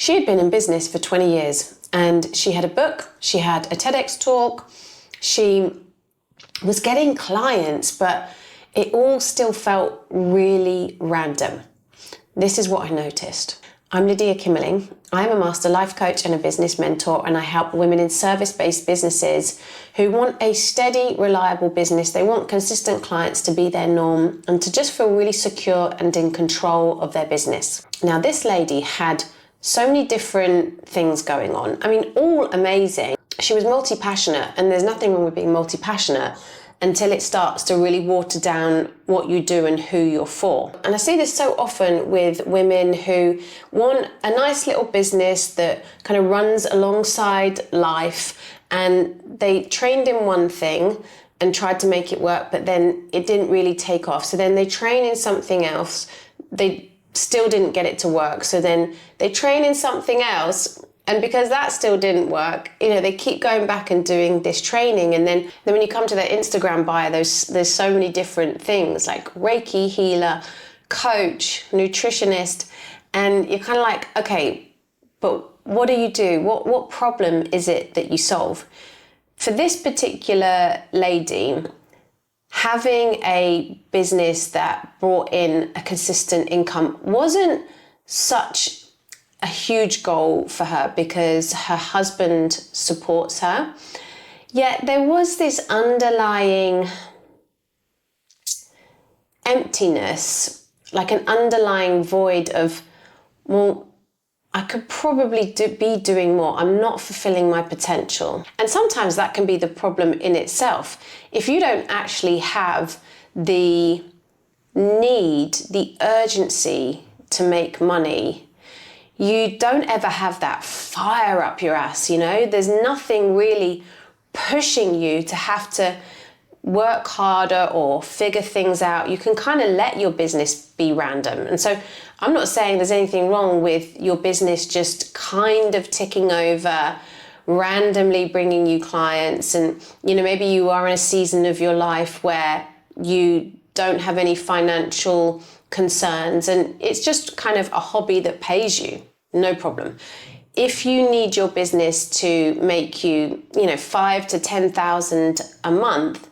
She had been in business for 20 years and she had a book, she had a TEDx talk, she was getting clients, but it all still felt really random. This is what I noticed. I'm Lydia Kimmerling. I'm a master life coach and a business mentor, and I help women in service-based businesses who want a steady, reliable business. They want consistent clients to be their norm and to just feel really secure and in control of their business. Now, this lady had so many different things going on. I mean, all amazing. She was multi-passionate, and there's nothing wrong with being multi-passionate until it starts to really water down what you do and who you're for. And I see this so often with women who want a nice little business that kind of runs alongside life, and they trained in one thing and tried to make it work, but then it didn't really take off. So then they train in something else, they still didn't get it to work. So then they train in something else, and because that still didn't work, they keep going back and doing this training. And then when you come to their Instagram bio, there's so many different things like Reiki healer, coach, nutritionist. And you're kind of like, okay, but what do you do? What problem is it that you solve? For this particular lady, having a business that brought in a consistent income wasn't such a huge goal for her because her husband supports her. Yet there was this underlying emptiness, like an underlying void of, well, I could probably be doing more. I'm not fulfilling my potential. And sometimes that can be the problem in itself. If you don't actually have the need, the urgency to make money, you don't ever have that fire up your ass, There's nothing really pushing you to have to work harder or figure things out. You can kind of let your business be random. And so I'm not saying there's anything wrong with your business just kind of ticking over, randomly bringing you clients. And, maybe you are in a season of your life where you don't have any financial concerns and it's just kind of a hobby that pays you. No problem. If you need your business to make you, 5,000 to 10,000 a month,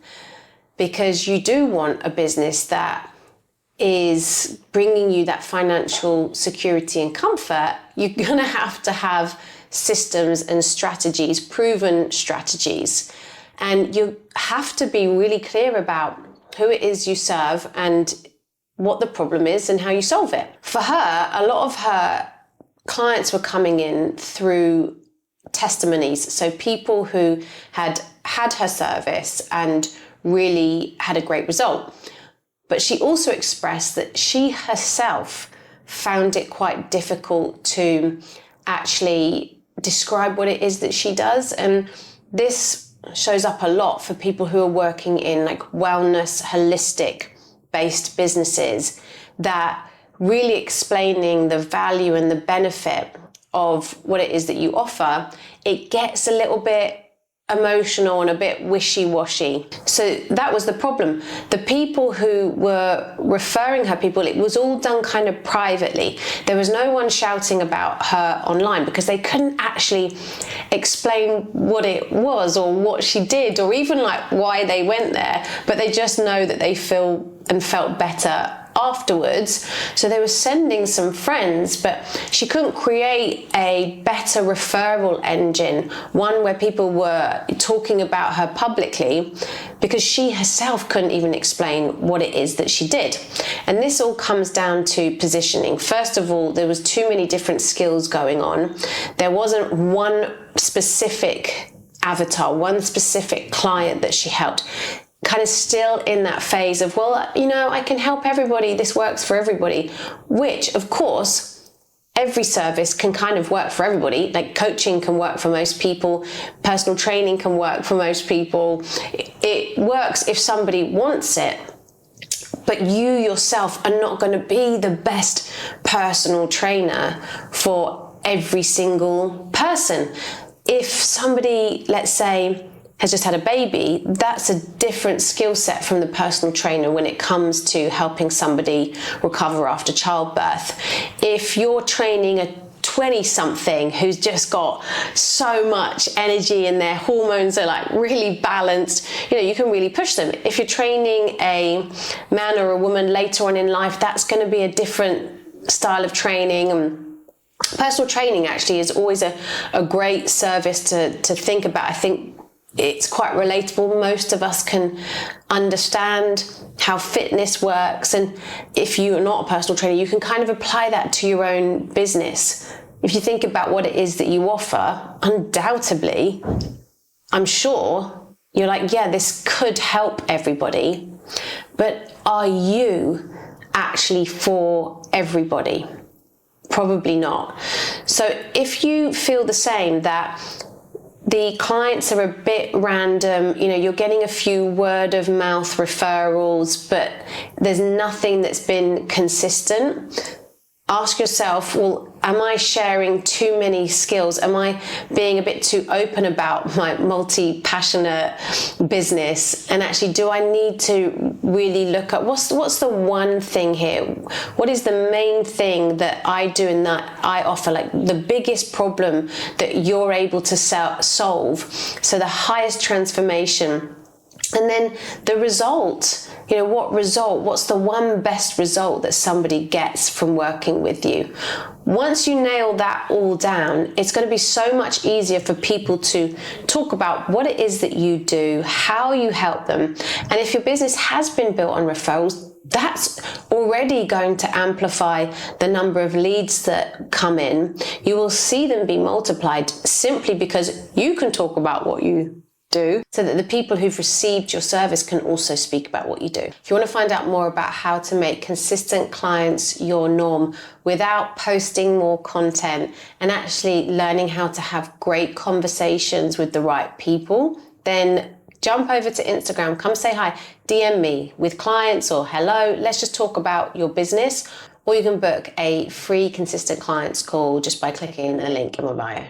because you do want a business that is bringing you that financial security and comfort, you're going to have systems and strategies, proven strategies. And you have to be really clear about who it is you serve and what the problem is and how you solve it. For her, a lot of her clients were coming in through testimonies. So people who had her service and really had a great result. But she also expressed that she herself found it quite difficult to actually describe what it is that she does. And this shows up a lot for people who are working in like wellness, holistic based businesses, that really explaining the value and the benefit of what it is that you offer, it gets a little bit emotional and a bit wishy-washy. So that was the problem. The people who were referring her people, it was all done kind of privately. There was no one shouting about her online because they couldn't actually explain what it was or what she did or even like why they went there, but they just know that they feel and felt better afterwards. So they were sending some friends, but she couldn't create a better referral engine, one where people were talking about her publicly, because she herself couldn't even explain what it is that she did. And this all comes down to positioning. First of all, there was too many different skills going on. There wasn't one specific avatar, one specific client that she helped. Kind of still in that phase of, well, I can help everybody, this works for everybody, which of course every service can kind of work for everybody. Like coaching can work for most people, personal training can work for most people. It works if somebody wants it, but you yourself are not going to be the best personal trainer for every single person. If somebody, let's say, has just had a baby, that's a different skill set from the personal trainer when it comes to helping somebody recover after childbirth. If you're training a 20-something who's just got so much energy and their hormones are like really balanced, you can really push them. If you're training a man or a woman later on in life, that's going to be a different style of training. And personal training actually is always a great service to think about. I think it's quite relatable. Most of us can understand how fitness works. And if you're not a personal trainer, you can kind of apply that to your own business. If you think about what it is that you offer, undoubtedly, I'm sure you're like, yeah, this could help everybody. But are you actually for everybody? Probably not. So if you feel the same, that the clients are a bit random, you're getting a few word of mouth referrals, but there's nothing that's been consistent, ask yourself, well, am I sharing too many skills? Am I being a bit too open about my multi-passionate business? And actually, do I need to really look at what's the one thing here? What is the main thing that I do and that I offer? Like the biggest problem that you're able to solve. So the highest transformation. And then the result, what result? What's the one best result that somebody gets from working with you? Once you nail that all down, it's going to be so much easier for people to talk about what it is that you do, how you help them. And if your business has been built on referrals, that's already going to amplify the number of leads that come in. You will see them be multiplied simply because you can talk about what you do, so that the people who've received your service can also speak about what you do. If you want to find out more about how to make consistent clients your norm without posting more content and actually learning how to have great conversations with the right people, then jump over to Instagram, come say hi, DM me with clients or hello, let's just talk about your business. Or you can book a free consistent clients call just by clicking the link in my bio.